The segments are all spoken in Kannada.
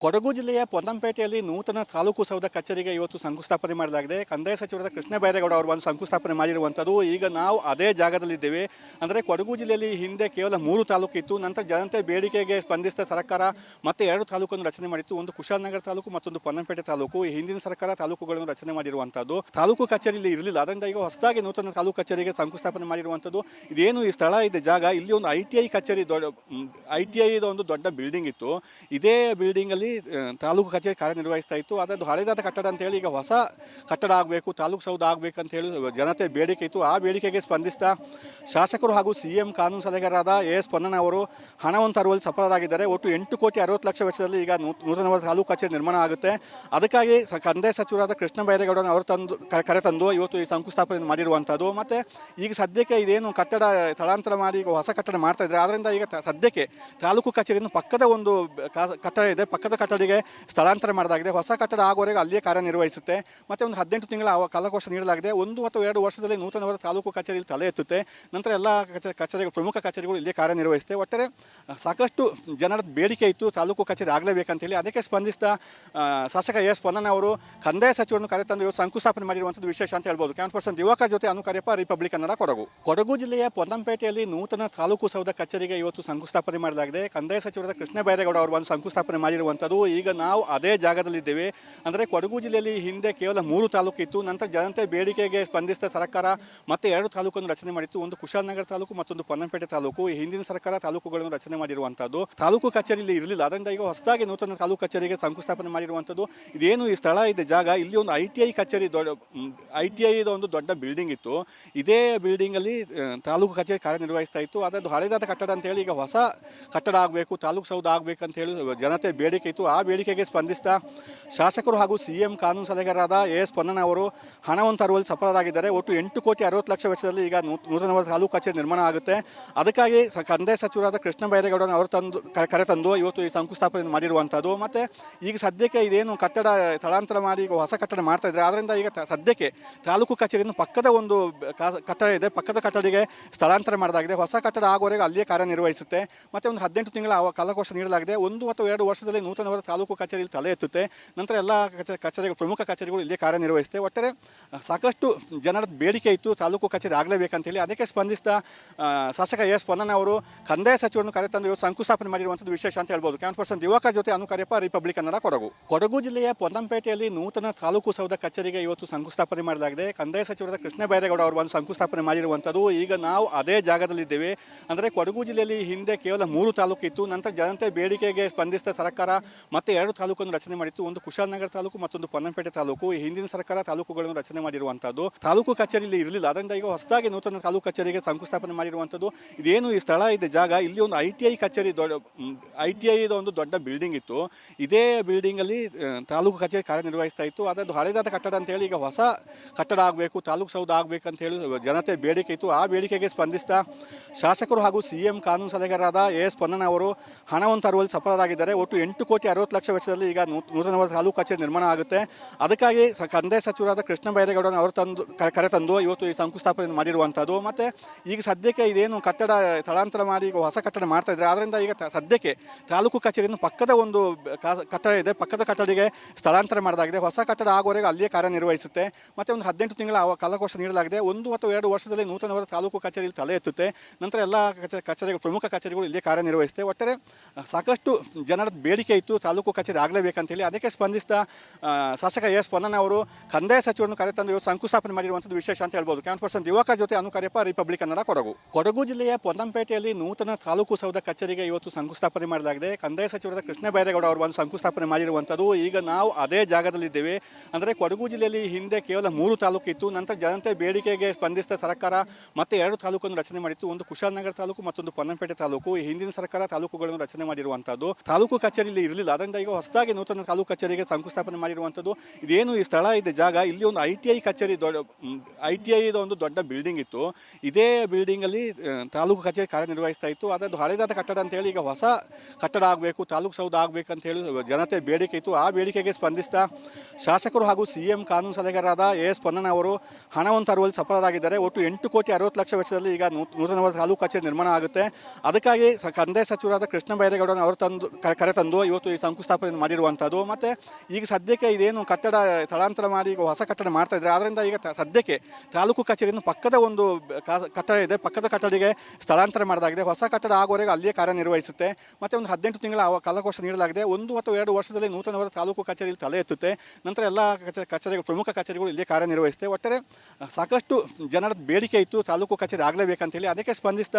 ಕೊಡಗು ಜಿಲ್ಲೆಯ ಪೊನ್ನಂಪೇಟೆಯಲ್ಲಿ ನೂತನ ತಾಲೂಕು ಸೌಧ ಕಚೇರಿಗೆ ಇವತ್ತು ಶಂಕುಸ್ಥಾಪನೆ ಮಾಡಲಾಗಿದೆ. ಕಂದಾಯ ಸಚಿವರಾದ ಕೃಷ್ಣ ಬೈರೇಗೌಡ ಅವರು ಒಂದು ಶಂಕುಸ್ಥಾಪನೆ ಮಾಡಿರುವಂಥದ್ದು. ಈಗ ನಾವು ಅದೇ ಜಾಗದಲ್ಲಿದ್ದೇವೆ. ಅಂದರೆ ಕೊಡಗು ಜಿಲ್ಲೆಯಲ್ಲಿ ಹಿಂದೆ ಕೇವಲ 3 ತಾಲೂಕು ಇತ್ತು. ನಂತರ ಜನತೆ ಬೇಡಿಕೆಗೆ ಸ್ಪಂದಿಸಿದ ಸರ್ಕಾರ ಮತ್ತೆ 2 ತಾಲೂಕನ್ನು ರಚನೆ ಮಾಡಿತ್ತು. ಒಂದು ಕುಶಾಲನಗರ ತಾಲೂಕು, ಮತ್ತೊಂದು ಪೊನ್ನಂಪೇಟೆ ತಾಲೂಕು. ಈ ಹಿಂದಿನ ಸರ್ಕಾರ ತಾಲೂಕುಗಳನ್ನು ರಚನೆ ಮಾಡಿರುವಂಥದ್ದು. ತಾಲೂಕು ಕಚೇರಿಯಲ್ಲಿ ಇರಲಿಲ್ಲ, ಅದರಿಂದ ಈಗ ಹೊಸದಾಗಿ ನೂತನ ತಾಲೂಕು ಕಚೇರಿಗೆ ಶಂಕುಸ್ಥಾಪನೆ ಮಾಡಿರುವಂಥದ್ದು. ಇದೇನು ಈ ಸ್ಥಳ ಇದೆ ಜಾಗ, ಇಲ್ಲಿ ಒಂದು ITI ಕಚೇರಿ, ITI ಒಂದು ದೊಡ್ಡ ಬಿಲ್ಡಿಂಗ್ ಇತ್ತು. ಇದೇ ಬಿಲ್ಡಿಂಗ್ ಅಲ್ಲಿ ತಾಲೂಕು ಕಚೇರಿ ಕಾರ್ಯನಿರ್ವಹಿಸ್ತಾ ಇತ್ತು. ಅದೊಂದು ಹಳೆದಾದ ಕಟ್ಟಡ ಅಂತ ಹೇಳಿ ಈಗ ಹೊಸ ಕಟ್ಟಡ ಆಗಬೇಕು, ತಾಲೂಕು ಸೌಧ ಆಗಬೇಕಂತ ಹೇಳಿ ಜನತೆ ಬೇಡಿಕೆ ಇತ್ತು. ಆ ಬೇಡಿಕೆಗೆ ಸ್ಪಂದಿಸಿದ ಶಾಸಕರು ಹಾಗೂ CM ಕಾನೂನು ಸಲಹೆಗಾರರಾದ AS ಪೊನ್ನಣ್ಣ ಅವರು ಹಣವನ್ನು ತರುವಲ್ಲಿ ಸಫಲರಾಗಿದ್ದಾರೆ. ಒಟ್ಟು 8,60,00,000 ವೆಚ್ಚದಲ್ಲಿ ಈಗ ನೂತನವಾದ ತಾಲೂಕು ಕಚೇರಿ ನಿರ್ಮಾಣ ಆಗುತ್ತೆ. ಅದಕ್ಕಾಗಿ ಕಂದಾಯ ಸಚಿವರಾದ ಕೃಷ್ಣ ಬೈರೇಗೌಡ ಅವರು ಕರೆತಂದು ಇವತ್ತು ಈ ಶಂಕುಸ್ಥಾಪನೆ ಮಾಡಿರುವಂಥದ್ದು. ಮತ್ತು ಈಗ ಸದ್ಯಕ್ಕೆ ಇದೇನು ಕಟ್ಟಡ ಸ್ಥಳಾಂತರ ಮಾಡಿ ಈಗ ಹೊಸ ಕಟ್ಟಡ ಮಾಡ್ತಾ ಇದ್ದಾರೆ. ಆದ್ದರಿಂದ ಈಗ ಸದ್ಯಕ್ಕೆ ತಾಲೂಕು ಕಚೇರಿಯನ್ನು ಪಕ್ಕದ ಒಂದು ಕಟ್ಟಡ ಇದೆ, ಪಕ್ಕದ ಕಟ್ಟಡಿಗೆ ಸ್ಥಳಾಂತರ ಮಾಡಲಾಗಿದೆ. ಹೊಸ ಕಟ್ಟಡ ಆಗುವವರೆಗೆ ಅಲ್ಲಿಯೇ ಕಾರ್ಯನಿರ್ವಹಿಸುತ್ತೆ. ಮತ್ತು ಒಂದು 18 ತಿಂಗಳ ಕಾಲಕೋಶ ನೀಡಲಾಗಿದೆ. 1 ಅಥವಾ 2 ವರ್ಷದಲ್ಲಿ ನೂತನವಾದ ತಾಲೂಕು ಕಚೇರಿಯಲ್ಲಿ ತಲೆ ಎತ್ತುತ್ತೆ. ನಂತರ ಎಲ್ಲ ಕಚೇರಿಗಳು, ಪ್ರಮುಖ ಕಚೇರಿಗಳು ಇಲ್ಲೇ ಕಾರ್ಯನಿರ್ವಹಿಸುತ್ತೆ. ಒಟ್ಟಾರೆ ಸಾಕಷ್ಟು ಜನರ ಬೇಡಿಕೆ ಇತ್ತು ತಾಲೂಕು ಕಚೇರಿ ಆಗಲೇಬೇಕಂತ ಹೇಳಿ. ಅದಕ್ಕೆ ಸ್ಪಂದಿಸಿದ ಶಾಸಕ AS ಪೊನ್ನಣ್ಣ ಅವರು ಕಂದಾಯ ಸಚಿವರನ್ನು ಕರೆತಂದು ಇವತ್ತು ಶಂಕುಸ್ಥಾಪನೆ ಮಾಡಿರುವಂಥದ್ದು ವಿಶೇಷ ಅಂತ ಹೇಳ್ಬೋದು. ಕ್ಯಾನ್ಪರ್ಸನ್ ದಿವಾಕರ್ ಜೊತೆ ಅನು ಕಾರ್ಯಪ್ಪ, ರಿಪಬ್ಲಿಕ್ ಕನ್ನಡ, ಕೊಡಗು. ಕೊಡಗು ಜಿಲ್ಲೆಯ ಪೊನ್ನಂಪೇಟೆಯಲ್ಲಿ ನೂತನ ತಾಲೂಕು ಸೌಧ ಕಚೇರಿಗೆ ಇವತ್ತು ಶಂಕುಸ್ಥಾಪನೆ ಮಾಡಲಾಗಿದೆ. ಕಂದಾಯ ಸಚಿವರಾದ ಕೃಷ್ಣ ಬೈರೇಗೌಡ ಅವರು ಒಂದು ಶಂಕುಸ್ಥಾಪನೆ ಮಾಡಿರುವಂಥದ್ದು. ಈಗ ನಾವು ಅದೇ ಜಾಗದಲ್ಲಿದ್ದೇವೆ. ಅಂದರೆ ಕೊಡಗು ಜಿಲ್ಲೆಯಲ್ಲಿ ಹಿಂದೆ ಕೇವಲ 3 ತಾಲೂಕು ಇತ್ತು. ನಂತರ ಜನತೆ ಬೇಡಿಕೆಗೆ ಸ್ಪಂದಿಸಿದ ಸರ್ಕಾರ ಮತ್ತೆ 2 ತಾಲೂಕನ್ನು ರಚನೆ ಮಾಡಿತ್ತು. ಒಂದು ಕುಶಾಲನಗರ ತಾಲೂಕು, ಮತ್ತೊಂದು ಪೊನ್ನಂಪೇಟೆ ತಾಲೂಕು. ಈ ಹಿಂದಿನ ಸರ್ಕಾರ ತಾಲೂಕುಗಳನ್ನು ರಚನೆ ಮಾಡಿರುವಂಥದ್ದು. ತಾಲೂಕು ಕಚೇರಿಯಲ್ಲಿ ಇರಲಿಲ್ಲ, ಅದರಿಂದ ಈಗ ಹೊಸದಾಗಿ ನೂತನ ತಾಲೂಕು ಕಚೇರಿಗೆ ಶಂಕುಸ್ಥಾಪನೆ ಮಾಡಿರುವಂಥದ್ದು. ಇದೇನು ಈ ಸ್ಥಳ ಇದೆ ಜಾಗ, ಇಲ್ಲಿ ಒಂದು ITI ಕಚೇರಿ, ITI ಒಂದು ದೊಡ್ಡ ಬಿಲ್ಡಿಂಗ್ ಇತ್ತು. ಇದೇ ಬಿಲ್ಡಿಂಗ್ ಅಲ್ಲಿ ತಾಲೂಕು ಕಚೇರಿ ಕಾರ್ಯನಿರ್ವಹಿಸ್ತಾ ಇತ್ತು. ಅದೊಂದು ಹಳೆದಾದ ಕಟ್ಟಡ ಅಂತ ಹೇಳಿ ಈಗ ಹೊಸ ಕಟ್ಟಡ ಆಗಬೇಕು, ತಾಲೂಕು ಸೌಧ ಆಗಬೇಕಂತ ಹೇಳಿ ಜನತೆ ಬೇಡಿಕೆ ಇತ್ತು. ಆ ಬೇಡಿಕೆಗೆ ಸ್ಪಂದಿಸಿದ ಶಾಸಕರು ಹಾಗೂ CM ಕಾನೂನು ಸಲಹೆಗಾರರಾದ AS ಪೊನ್ನಣ್ಣ ಅವರು ಹಣವನ್ನು ತರುವಲ್ಲಿ ಸಫಲರಾಗಿದ್ದಾರೆ. ಒಟ್ಟು 8,60,00,000 ವೆಚ್ಚದಲ್ಲಿ ಈಗ ನೂತನವಾದ ತಾಲೂಕು ಕಚೇರಿ ನಿರ್ಮಾಣ ಆಗುತ್ತೆ. ಅದಕ್ಕಾಗಿ ಕಂದಾಯ ಸಚಿವರಾದ ಕೃಷ್ಣ ಬೈರೇಗೌಡ ಅವರು ಕರೆತಂದು ಇವತ್ತು ಈ ಶಂಕುಸ್ಥಾಪನೆ ಮಾಡಿರುವಂಥದ್ದು. ಮತ್ತು ಈಗ ಸದ್ಯಕ್ಕೆ ಇದೇನು ಕಟ್ಟಡ ಸ್ಥಳಾಂತರ ಮಾಡಿ ಈಗ ಹೊಸ ಕಟ್ಟಡ ಮಾಡ್ತಾ ಇದ್ದಾರೆ. ಆದ್ದರಿಂದ ಈಗ ಸದ್ಯಕ್ಕೆ ತಾಲೂಕು ಕಚೇರಿಯನ್ನು ಪಕ್ಕದ ಒಂದು ಕಟ್ಟಡ ಇದೆ, ಪಕ್ಕದ ಕಟ್ಟಡಿಗೆ ಸ್ಥಳಾಂತರ ಮಾಡಲಾಗಿದೆ. ಹೊಸ ಕಟ್ಟಡ ಆಗುವವರೆಗೆ ಅಲ್ಲಿಯೇ ಕಾರ್ಯನಿರ್ವಹಿಸುತ್ತೆ. ಮತ್ತು ಒಂದು 18 ತಿಂಗಳ ಕಾಲಕೋಶ ನೀಡಲಾಗಿದೆ. 1 ಅಥವಾ 2 ವರ್ಷದಲ್ಲಿ ನೂತನವಾದ ತಾಲೂಕು ಕಚೇರಿಯಲ್ಲಿ ತಲೆ ಎತ್ತುತ್ತೆ. ನಂತರ ಎಲ್ಲ ಕಚೇರಿಗಳು, ಪ್ರಮುಖ ಕಚೇರಿಗಳು ಇಲ್ಲೇ ಕಾರ್ಯನಿರ್ವಹಿಸುತ್ತೆ. ಒಟ್ಟಾರೆ ಸಾಕಷ್ಟು ಜನರ ಬೇಡಿಕೆ ಇತ್ತು ತಾಲೂಕು ಕಚೇರಿ ಆಗಲೇಬೇಕಂತ ಹೇಳಿ. ಅದಕ್ಕೆ ಸ್ಪಂದಿಸಿದ ಶಾಸಕ AS ಪೊನ್ನಣ್ಣ ಅವರು ಕಂದಾಯ ಸಚಿವರನ್ನು ಕರೆತಂದು ಇವತ್ತು ಶಂಕುಸ್ಥಾಪನೆ ಮಾಡಿರುವಂಥದ್ದು ವಿಶೇಷ ಅಂತ ಹೇಳ್ಬೋದು. ಕ್ಯಾನ್ಪರ್ಸನ್ ದಿವಾಕರ್ ಜೊತೆ ಅನು ಕಾರ್ಯಪ್ಪ, ರಿಪಬ್ಲಿಕ್ ಕನ್ನಡ, ಕೊಡಗು. ಕೊಡಗು ಜಿಲ್ಲೆಯ ಪೊನ್ನಂಪೇಟೆಯಲ್ಲಿ ನೂತನ ತಾಲೂಕು ಸೌಧ ಕಚೇರಿಗೆ ಇವತ್ತು ಶಂಕುಸ್ಥಾಪನೆ ಮಾಡಲಾಗಿದೆ. ಕಂದಾಯ ಸಚಿವರಾದ ಕೃಷ್ಣ ಬೈರೇಗೌಡ ಅವರು ಒಂದು ಶಂಕುಸ್ಥಾಪನೆ ಮಾಡಿರುವಂಥದ್ದು. ಈಗ ನಾವು ಅದೇ ಜಾಗದಲ್ಲಿದ್ದೇವೆ. ಅಂದರೆ ಕೊಡಗು ಜಿಲ್ಲೆಯಲ್ಲಿ ಹಿಂದೆ ಕೇವಲ 3 ತಾಲೂಕು ಇತ್ತು. ನಂತರ ಜನತೆ ಬೇಡಿಕೆಗೆ ಸ್ಪಂದಿಸಿದ ಸರ್ಕಾರ ಮತ್ತೆ 2 ತಾಲೂಕನ್ನು ರಚನೆ ಮಾಡಿತ್ತು. ಒಂದು ಕುಶಾಲನಗರ ತಾಲೂಕು, ಮತ್ತೊಂದು ಪೊನ್ನಂಪೇಟೆ ತಾಲೂಕು. ಈ ಹಿಂದಿನ ಸರ್ಕಾರ ತಾಲೂಕುಗಳನ್ನು ರಚನೆ ಮಾಡಿರುವಂಥದ್ದು. ತಾಲೂಕು ಕಚೇರಿಯಲ್ಲಿ ಇರಲಿಲ್ಲ, ಅದರಿಂದ ಈಗ ಹೊಸದಾಗಿ ನೂತನ ತಾಲೂಕು ಕಚೇರಿಗೆ ಶಂಕುಸ್ಥಾಪನೆ ಮಾಡಿರುವಂಥದ್ದು. ಇದೇನು ಈ ಸ್ಥಳ ಇದೆ ಜಾಗ, ಇಲ್ಲಿ ಒಂದು ITI ಕಚೇರಿ, ITI ಒಂದು ದೊಡ್ಡ ಬಿಲ್ಡಿಂಗ್ ಇತ್ತು. ಇದೇ ಬಿಲ್ಡಿಂಗ್ ಅಲ್ಲಿ ತಾಲೂಕು ಕಚೇರಿ ಕಾರ್ಯನಿರ್ವಹಿಸ್ತಾ ಇತ್ತು. ಅದೊಂದು ಹಳೆದಾದ ಕಟ್ಟಡ ಅಂತ ಹೇಳಿ ಈಗ ಹೊಸ ಕಟ್ಟಡ ಆಗಬೇಕು, ತಾಲೂಕು ಸೌಧ ಆಗಬೇಕಂತ ಹೇಳಿ ಜನತೆ ಬೇಡಿಕೆ ಇತ್ತು. ಆ ಬೇಡಿಕೆಗೆ ಸ್ಪಂದಿಸಿದ ಶಾಸಕರು ಹಾಗೂ CM ಕಾನೂನು ಸಲಹೆಗಾರರಾದ AS ಪೊನ್ನಣ್ಣ ಅವರು ಹಣವನ್ನು ತರುವಲ್ಲಿ ಸಫಲರಾಗಿದ್ದಾರೆ. ಒಟ್ಟು 8,60,00,000 ವೆಚ್ಚದಲ್ಲಿ ಈಗ ನೂತನವಾದ ತಾಲೂಕು ಕಚೇರಿ ನಿರ್ಮಾಣ ಆಗುತ್ತೆ. ಅದಕ್ಕಾಗಿ ಕಂದಾಯ ಸಚಿವರಾದ ಕೃಷ್ಣ ಬೈರೇಗೌಡ ಅವರು ಕರೆತಂದು ಇವತ್ತು ಈ ಶಂಕುಸ್ಥಾಪನೆ ಮಾಡಿರುವಂಥದ್ದು. ಮತ್ತು ಈಗ ಸದ್ಯಕ್ಕೆ ಇದೇನು ಕಟ್ಟಡ ಸ್ಥಳಾಂತರ ಮಾಡಿ ಈಗ ಹೊಸ ಕಟ್ಟಡ ಮಾಡ್ತಾ ಇದ್ದಾರೆ. ಆದ್ದರಿಂದ ಈಗ ಸದ್ಯಕ್ಕೆ ತಾಲೂಕು ಕಚೇರಿಯನ್ನು ಪಕ್ಕದ ಒಂದು ಕಟ್ಟಡ ಇದೆ, ಪಕ್ಕದ ಕಟ್ಟಡಿಗೆ ಸ್ಥಳಾಂತರ ಮಾಡಲಾಗಿದೆ. ಹೊಸ ಕಟ್ಟಡ ಆಗುವವರೆಗೆ ಅಲ್ಲಿಯೇ ಕಾರ್ಯನಿರ್ವಹಿಸುತ್ತೆ. ಮತ್ತು ಒಂದು 18 ತಿಂಗಳ ಕಾಲಕೋಶ ನೀಡಲಾಗಿದೆ. 1 ಅಥವಾ 2 ವರ್ಷದಲ್ಲಿ ನೂತನವಾದ ತಾಲೂಕು ಕಚೇರಿಯಲ್ಲಿ ತಲೆ ಎತ್ತುತ್ತೆ. ನಂತರ ಎಲ್ಲ ಕಚೇರಿಗಳು, ಪ್ರಮುಖ ಕಚೇರಿಗಳು ಇಲ್ಲೇ ಕಾರ್ಯನಿರ್ವಹಿಸುತ್ತೆ. ಒಟ್ಟಾರೆ ಸಾಕಷ್ಟು ಜನರ ಬೇಡಿಕೆ ಇತ್ತು ತಾಲೂಕು ಕಚೇರಿ ಆಗಲೇಬೇಕಂತ ಹೇಳಿ. ಅದಕ್ಕೆ ಸ್ಪಂದಿಸಿದ ಶಾಸಕ AS ಪೊನ್ನಣ್ಣ ಅವರು ಕಂದಾಯ ಸಚಿವರನ್ನು ಕರೆತಂದು ಇವತ್ತು ಶಂಕುಸ್ಥಾಪನೆ ಮಾಡಿರುವಂಥದ್ದು ವಿಶೇಷ ಅಂತ ಹೇಳ್ಬೋದು. ಕ್ಯಾನ್ಪರ್ಸನ್ ದಿವಾಕರ್ ಜೊತೆ ಅನು ಕಾರ್ಯಪ್ಪ, ರಿಪಬ್ಲಿಕ್ ಕನ್ನಡ, ಕೊಡಗು. ಕೊಡಗು ಜಿಲ್ಲೆಯ ಪೊನ್ನಂಪೇಟೆಯಲ್ಲಿ ನೂತನ ತಾಲೂಕು ಸೌಧ ಕಚೇರಿಗೆ ಇವತ್ತು ಶಂಕುಸ್ಥಾಪನೆ ಮಾಡಲಾಗಿದೆ. ಕಂದಾಯ ಸಚಿವರಾದ ಕೃಷ್ಣ ಬೈರೇಗೌಡ ಅವರು ಒಂದು ಶಂಕುಸ್ಥಾಪನೆ ಮಾಡಿರುವಂಥದ್ದು. ಈಗ ನಾವು ಅದೇ ಜಾಗದಲ್ಲಿದ್ದೇವೆ. ಅಂದರೆ ಕೊಡಗು ಜಿಲ್ಲೆಯಲ್ಲಿ ಹಿಂದೆ ಕೇವಲ 3 ತಾಲೂಕು ಇತ್ತು. ನಂತರ ಜನತೆ ಬೇಡಿಕೆಗೆ ಸ್ಪಂದಿಸಿದ ಸರ್ಕಾರ ಮತ್ತೆ 2 ತಾಲೂಕನ್ನು ರಚನೆ ಮಾಡಿತ್ತು. ಒಂದು ಕುಶಾಲನಗರ ತಾಲೂಕು, ಮತ್ತೊಂದು ಪೊನ್ನಂಪೇಟೆ ತಾಲೂಕು. ಈ ಹಿಂದಿನ ಸರ್ಕಾರ ತಾಲೂಕುಗಳನ್ನು ರಚನೆ ಮಾಡಿರುವಂಥದ್ದು. ತಾಲೂಕು ಕಚೇರಿಯಲ್ಲಿ ಇರಲಿಲ್ಲ, ಅದರಿಂದ ಈಗ ಹೊಸದಾಗಿ ನೂತನ ತಾಲೂಕು ಕಚೇರಿಗೆ ಶಂಕುಸ್ಥಾಪನೆ ಮಾಡಿರುವಂಥದ್ದು. ಇದೇನು ಈ ಸ್ಥಳ ಇದೆ ಜಾಗ, ಇಲ್ಲಿ ಒಂದು ITI ಕಚೇರಿ, ITI ಒಂದು ದೊಡ್ಡ ಬಿಲ್ಡಿಂಗ್ ಇತ್ತು. ಇದೇ ಬಿಲ್ಡಿಂಗ್ ಅಲ್ಲಿ ತಾಲೂಕು ಕಚೇರಿ ಕಾರ್ಯನಿರ್ವಹಿಸ್ತಾ ಇತ್ತು. ಅದೊಂದು ಹಳೆದಾದ ಕಟ್ಟಡ ಅಂತ ಹೇಳಿ ಈಗ ಹೊಸ ಕಟ್ಟಡ ಆಗಬೇಕು, ತಾಲೂಕು ಸೌಧ ಆಗಬೇಕಂತ ಹೇಳಿ ಜನತೆ ಬೇಡಿಕೆ ಇತ್ತು. ಆ ಬೇಡಿಕೆಗೆ ಸ್ಪಂದಿಸಿದ ಶಾಸಕರು ಹಾಗೂ CM ಕಾನೂನು ಸಲಹೆಗಾರರಾದ AS ಪೊನ್ನಣ್ಣ ಅವರು ಹಣವನ್ನು ತರುವಲ್ಲಿ ಸಫಲರಾಗಿದ್ದಾರೆ. ಒಟ್ಟು 8,60,00,000 ವೆಚ್ಚದಲ್ಲಿ ಈಗ ನೂತನವಾದ ತಾಲೂಕು ಕಚೇರಿ ನಿರ್ಮಾಣ ಆಗುತ್ತೆ. ಅದಕ್ಕಾಗಿ ಕಂದಾಯ ಸಚಿವರಾದ ಕೃಷ್ಣ ಬೈರೇಗೌಡ ಅವರು ಕರೆತಂದು ಇವತ್ತು ಈ ಶಂಕುಸ್ಥಾಪನೆ ಮಾಡಿರುವಂಥದ್ದು. ಮತ್ತು ಈಗ ಸದ್ಯಕ್ಕೆ ಇದೇನು ಕಟ್ಟಡ ಸ್ಥಳಾಂತರ ಮಾಡಿ ಈಗ ಹೊಸ ಕಟ್ಟಡ ಮಾಡ್ತಾ ಇದ್ದಾರೆ, ಆದ್ದರಿಂದ ಈಗ ಸದ್ಯಕ್ಕೆ ತಾಲೂಕು ಕಚೇರಿಯನ್ನು ಪಕ್ಕದ ಒಂದು ಕಟ್ಟಡ ಇದೆ, ಪಕ್ಕದ ಕಟ್ಟಡಿಗೆ ಸ್ಥಳಾಂತರ ಮಾಡಲಾಗಿದೆ. ಹೊಸ ಕಟ್ಟಡ ಆಗುವವರೆಗೆ ಅಲ್ಲಿಯೇ ಕಾರ್ಯನಿರ್ವಹಿಸುತ್ತೆ. ಮತ್ತು ಒಂದು 18 ತಿಂಗಳ ಕಾಲಕೋಶ ನೀಡಲಾಗಿದೆ. 1 ಅಥವಾ 2 ವರ್ಷದಲ್ಲಿ ನೂತನವಾದ ತಾಲೂಕು ಕಚೇರಿಯಲ್ಲಿ ತಲೆ ಎತ್ತುತ್ತೆ. ನಂತರ ಎಲ್ಲ ಕಚೇರಿಗಳು, ಪ್ರಮುಖ ಕಚೇರಿಗಳು ಇಲ್ಲೇ ಕಾರ್ಯನಿರ್ವಹಿಸುತ್ತೆ. ಒಟ್ಟಾರೆ ಸಾಕಷ್ಟು ಜನರ ಬೇಡಿಕೆ ಇತ್ತು ತಾಲೂಕು ಕಚೇರಿ ಆಗಲೇಬೇಕಂತೇಳಿ. ಅದಕ್ಕೆ ಸ್ಪಂದಿಸಿದ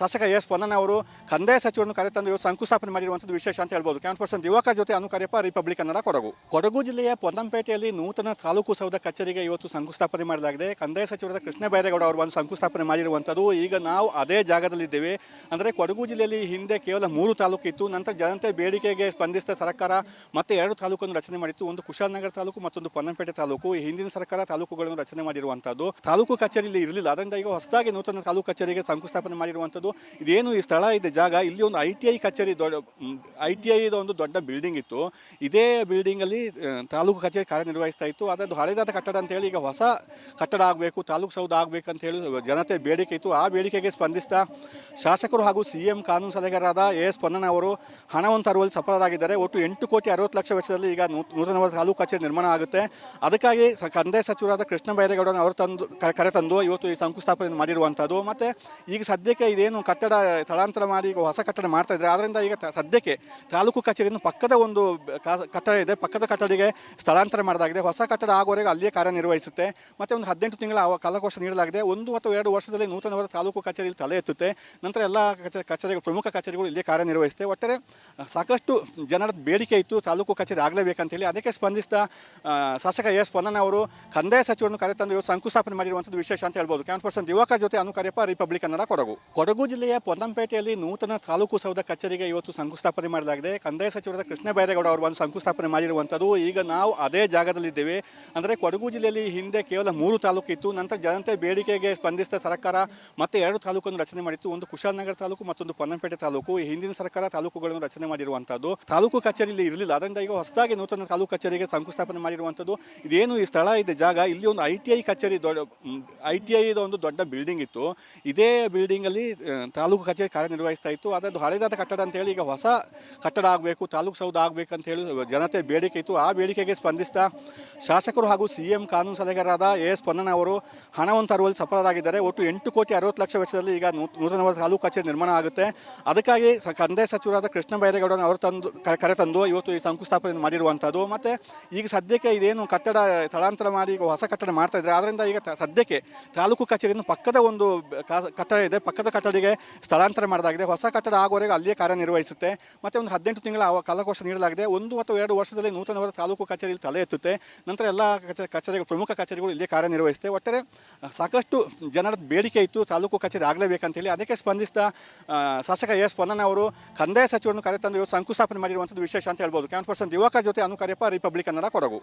ಶಾಸಕ ಎಸ್ ಪೊನ್ನಣ್ಣ ಅವರು ಕಂದಾಯ ಸಚಿವರನ್ನು ಕರೆತಂದು ಇವತ್ತು ಶಂಕುಸ್ಥಾಪನೆ ಮಾಡಿರುವಂಥದ್ದು ವಿಶೇಷ ಅಂತ ಹೇಳ್ಬೋದು. ಕ್ಯಾನ್ ಪರ್ಸನ್ ದಿವಾಕರ್ ಜೊತೆ ಅನುಕರ್ಯಪ್ಪ, ರಿಪಬ್ಲಿಕ್ ಕನ್ನಡ, ಕೊಡಗು. ಕೊಡಗು ಜಿಲ್ಲೆಯ ಪೊನ್ನಂಪೇಟೆಯಲ್ಲಿ ನೂತನ ತಾಲೂಕು ಸೌಧ ಕಚೇರಿಗೆ ಇವತ್ತು ಶಂಕುಸ್ಥಾಪನೆ ಮಾಡಲಾಗಿದೆ. ಕಂದಾಯ ಸಚಿವರಾದ ಕೃಷ್ಣ ಬೈರೇಗೌಡ ಅವರು ಒಂದು ಶಂಕುಸ್ಥಾಪನೆ ಮಾಡಿರುವಂಥದ್ದು. ಈಗ ನಾವು ಅದೇ ಜಾಗದಲ್ಲಿದ್ದೇವೆ. ಅಂದರೆ ಕೊಡಗು ಜಿಲ್ಲೆಯಲ್ಲಿ ಹಿಂದೆ ಕೇವಲ 3 ತಾಲೂಕು ಇತ್ತು. ನಂತರ ಜನತೆ ಬೇಡಿಕೆಗೆ ಸ್ಪಂದಿಸಿದ ಸರ್ಕಾರ ಮತ್ತೆ 2 ತಾಲೂಕನ್ನು ರಚನೆ ಮಾಡಿತ್ತು. ಒಂದು ಕುಶಾಲನಗರ ತಾಲೂಕು, ಮತ್ತೊಂದು ಪೊನ್ನಂಪೇಟೆ ತಾಲೂಕು. ಈ ಹಿಂದಿನ ಸರ್ಕಾರ ತಾಲೂಕುಗಳನ್ನು ರಚನೆ ಮಾಡಿರುವಂಥದ್ದು. ತಾಲೂಕು ಕಚೇರಿಯಲ್ಲಿ ಇರಲಿಲ್ಲ, ಅದರಿಂದ ಈಗ ಹೊಸದಾಗಿ ನೂತನ ತಾಲೂಕು ಕಚೇರಿಗೆ ಶಂಕುಸ್ಥಾಪನೆ ಮಾಡಿರುವಂಥದ್ದು. ಇದೇನು ಈ ಸ್ಥಳ ಇದೆ ಜಾಗ, ಇಲ್ಲಿ ಒಂದು ITI ಕಚೇರಿ, ITI ಒಂದು ದೊಡ್ಡ ಬಿಲ್ಡಿಂಗ್ ಇತ್ತು. ಇದೇ ಬಿಲ್ಡಿಂಗಲ್ಲಿ ತಾಲೂಕು ಕಚೇರಿ ಕಾರ್ಯನಿರ್ವಹಿಸ್ತಾ ಇತ್ತು. ಅದೊಂದು ಹಳೆದಾದ ಕಟ್ಟಡ ಅಂತ ಹೇಳಿ ಈಗ ಹೊಸ ಕಟ್ಟಡ ಆಗಬೇಕು, ತಾಲೂಕು ಸೌಧ ಆಗಬೇಕು ಅಂತ ಹೇಳಿ ಜನತೆ ಬೇಡಿಕೆ ಇತ್ತು. ಆ ಬೇಡಿಕೆಗೆ ಸ್ಪಂದಿಸಿದ ಶಾಸಕರು ಹಾಗೂ CM ಕಾನೂನು ಸಲಹೆಗಾರರಾದ ಎಸ್ ಪೊನ್ನಣ್ಣ ಅವರು ಹಣವನ್ನು ತರುವಲ್ಲಿ ಸಫಲರಾಗಿದ್ದಾರೆ. ಒಟ್ಟು 8,60,00,000 ವೆಚ್ಚದಲ್ಲಿ ಈಗ ನೂತನವಾದ ತಾಲೂಕು ಕಚೇರಿ ನಿರ್ಮಾಣ ಆಗುತ್ತೆ. ಅದಕ್ಕಾಗಿ ಕಂದಾಯ ಸಚಿವರಾದ ಕೃಷ್ಣ ಬೈರೇಗೌಡನ ಅವರು ಕರೆತಂದು ಇವತ್ತು ಈ ಶಂಕುಸ್ಥಾಪನೆ ಮಾಡಿರುವಂಥದ್ದು. ಮತ್ತು ಈಗ ಸದ್ಯಕ್ಕೆ ಇದೇನು ಕಟ್ಟಡ ಸ್ಥಳಾಂತರ ಮಾಡಿ ಈಗ ಹೊಸ ಕಟ್ಟಡ ಮಾಡ್ತಾ ಇದ್ದಾರೆ, ಆದ್ದರಿಂದ ಈಗ ಸದ್ಯಕ್ಕೆ ತಾಲೂಕು ಕಚೇರಿಯನ್ನು ಪಕ್ಕದ ಒಂದು ಕಟ್ಟಡ ಇದೆ, ಪಕ್ಕದ ಕಟ್ಟಡಿಗೆ ಸ್ಥಳಾಂತರ ಮಾಡಲಾಗಿದೆ. ಹೊಸ ಕಟ್ಟಡ ಆಗುವವರೆಗೆ ಅಲ್ಲಿಯೇ ಕಾರ್ಯನಿರ್ವಹಿಸುತ್ತೆ. ಮತ್ತು ಒಂದು 18 ತಿಂಗಳ ಕಾಲಕೋಶ ನೀಡಲಾಗಿದೆ. 1 ಅಥವಾ 2 ವರ್ಷದಲ್ಲಿ ನೂತನವಾದ ತಾಲೂಕು ಕಚೇರಿಯಲ್ಲಿ ತಲೆ ಎತ್ತುತ್ತೆ. ನಂತರ ಎಲ್ಲ ಕಚೇರಿಗಳು, ಪ್ರಮುಖ ಕಚೇರಿಗಳು ಇಲ್ಲೇ ಕಾರ್ಯನಿರ್ವಹಿಸುತ್ತೆ. ಒಟ್ಟಾರೆ ಸಾಕಷ್ಟು ಜನರ ಬೇಡಿಕೆ ಇತ್ತು ತಾಲೂಕು ಕಚೇರಿ ಆಗಲೇಬೇಕಂತೇಳಿ. ಅದಕ್ಕೆ ಸ್ಪಂದಿಸಿದ ಶಾಸಕ ಎಸ್ ಪೊನ್ನಣ್ಣ ಅವರು ಕಂದಾಯ ಸಚಿವರನ್ನು ಕರೆತಂದು ಇವತ್ತು ಶಂಕುಸ್ಥಾಪನೆ ಮಾಡಿರುವಂಥದ್ದು ವಿಶೇಷ ಅಂತ ಹೇಳ್ಬೋದು. ಕ್ಯಾನ್ ಪರ್ಸನ್ ದಿವಾಕರ್ ಜೊತೆ ಅನುಕರ್ಯಪ್ಪ, ರಿಪಬ್ಲಿಕ್ ಕನ್ನಡ, ಕೊಡಗು. ಕೊಡಗು ಜಿಲ್ಲೆಯ ಪೊನ್ನಂಪೇಟೆಯಲ್ಲಿ ನೂತನ ತಾಲೂಕು ಸೌಧ ಕಚೇರಿಗೆ ಇವತ್ತು ಶಂಕುಸ್ಥಾಪನೆ ಮಾಡಲಾಗಿದೆ. ಕಂದಾಯ ಸಚಿವರಾದ ಕೃಷ್ಣ ಬೈರೇಗೌಡ ಅವರು ಒಂದು ಶಂಕುಸ್ಥಾಪನೆ ಮಾಡಿರುವಂಥದ್ದು. ಈಗ ನಾವು ಅದೇ ಜಾಗದಲ್ಲಿದ್ದೇವೆ. ಅಂದರೆ ಕೊಡಗು ಜಿಲ್ಲೆಯಲ್ಲಿ ಹಿಂದೆ ಕೇವಲ 3 ತಾಲೂಕು ಇತ್ತು. ನಂತರ ಜನತೆ ಬೇಡಿಕೆಗೆ ಸ್ಪಂದಿಸಿದ ಸರ್ಕಾರ ಮತ್ತೆ 2 ತಾಲೂಕನ್ನು ರಚನೆ ಮಾಡಿತ್ತು. ಒಂದು ಕುಶಾಲನಗರ ತಾಲೂಕು, ಮತ್ತೊಂದು ಪೊನ್ನಂಪೇಟೆ ತಾಲೂಕು. ಈ ಹಿಂದಿನ ಸರ್ಕಾರ ತಾಲೂಕುಗಳನ್ನು ರಚನೆ ಮಾಡಿರುವಂಥದ್ದು. ತಾಲೂಕು ಕಚೇರಿಯಲ್ಲಿ ಇರಲಿಲ್ಲ, ಅದರಿಂದ ಈಗ ಹೊಸದಾಗಿ ನೂತನ ತಾಲೂಕು ಕಚೇರಿಗೆ ಶಂಕುಸ್ಥಾಪನೆ ಮಾಡಿರುವಂಥದ್ದು. ಇದೇನು ಈ ಸ್ಥಳ ಇದೆ ಜಾಗ, ಇಲ್ಲಿ ಒಂದು ITI ಕಚೇರಿ, ITI ಒಂದು ದೊಡ್ಡ ಬಿಲ್ಡಿಂಗ್ ಇತ್ತು. ಇದೇ ಬಿಲ್ಡಿಂಗಲ್ಲಿ ತಾಲೂಕು ಕಚೇರಿ ಕಾರ್ಯನಿರ್ವಹಿಸ್ತಾ ಇತ್ತು. ಅದೊಂದು ಹಳೆದಾದ ಕಟ್ಟಡ ಅಂತ ಹೇಳಿ ಈಗ ಹೊಸ ಕಟ್ಟಡ ಆಗಬೇಕು, ತಾಲೂಕು ಸೌಧ ಆಗಬೇಕು ಅಂತ ಹೇಳಿ ಜನತೆ ಬೇಡಿಕೆ ಇತ್ತು. ಆ ಬೇಡಿಕೆಗೆ ಸ್ಪಂದಿಸಿದ ಶಾಸಕರು ಹಾಗೂ CM ಕಾನೂನು ಸಲಹೆಗಾರರಾದ ಎಸ್ ಪೊನ್ನಣ್ಣ ಅವರು ಹಣವನ್ನು ತರುವಲ್ಲಿ ಸಫಲರಾಗಿದ್ದಾರೆ. ಒಟ್ಟು 8,60,00,000 ವೆಚ್ಚದಲ್ಲಿ ಈಗ ನೂತನವಾದ ತಾಲೂಕು ಕಚೇರಿ ನಿರ್ಮಾಣ ಆಗುತ್ತೆ. ಅದಕ್ಕಾಗಿ ಕಂದಾಯ ಸಚಿವರಾದ ಕೃಷ್ಣ ಬೈರೇಗೌಡನ ಅವರು ಕರೆತಂದು ಇವತ್ತು ಈ ಶಂಕುಸ್ಥಾಪನೆ ಮಾಡಿರುವಂಥದ್ದು. ಮತ್ತು ಈಗ ಸದ್ಯಕ್ಕೆ ಇದೇನು ಕಟ್ಟಡ ಸ್ಥಳಾಂತರ ಮಾಡಿ ಈಗ ಹೊಸ ಕಟ್ಟಡ ಮಾಡ್ತಾ ಇದ್ದಾರೆ, ಆದ್ದರಿಂದ ಈಗ ಸದ್ಯಕ್ಕೆ ತಾಲೂಕು ಕಚೇರಿಯನ್ನು ಪಕ್ಕದ ಒಂದು ಕಟ್ಟಡ ಇದೆ, ಪಕ್ಕದ ಕಟ್ಟಡಿಗೆ ಸ್ಥಳಾಂತರ ಮಾಡಲಾಗಿದೆ. ಹೊಸ ಕಟ್ಟಡ ಆಗುವವರೆಗೆ ಅಲ್ಲಿಯೇ ಕಾರ್ಯನಿರ್ವಹಿಸುತ್ತೆ. ಮತ್ತು ಒಂದು 18 ತಿಂಗಳ ಕಾಲಕೋಶ ನೀಡಲಾಗಿದೆ. 1 ಅಥವಾ 2 ವರ್ಷದಲ್ಲಿ ನೂತನವಾದ ತಾಲೂಕು ಕಚೇರಿಯಲ್ಲಿ ತಲೆ ಎತ್ತುತ್ತೆ. ನಂತರ ಎಲ್ಲ ಕಚೇರಿಗಳು, ಪ್ರಮುಖ ಕಚೇರಿಗಳು ಇಲ್ಲೇ ಕಾರ್ಯನಿರ್ವಹಿಸುತ್ತೆ. ಒಟ್ಟಾರೆ ಸಾಕಷ್ಟು ಜನರ ಬೇಡಿಕೆ ಇತ್ತು ತಾಲೂಕು ಕಚೇರಿ ಆಗಲೇಬೇಕಂತೇಳಿ. ಅದಕ್ಕೆ ಸ್ಪಂದಿಸಿದ ಶಾಸಕ ಎಸ್ ಪೊನ್ನಣ್ಣ ಅವರು ಕಂದಾಯ ಸಚಿವರನ್ನು ಕರೆತಂದು ಇವತ್ತು ಶಂಕುಸ್ಥಾಪನೆ ಮಾಡಿರುವಂಥದ್ದು ವಿಶೇಷ ಅಂತ ಹೇಳ್ಬೋದು. ಕ್ಯಾನ್ ಪರ್ಸನ್ ದಿವಾಕರ್ ಜೊತೆ ಅನುಕರ್ಯಪ್ಪ, ರಿಪಬ್ಲಿಕ್ ಕನ್ನಡ, ಕೊಡಗು.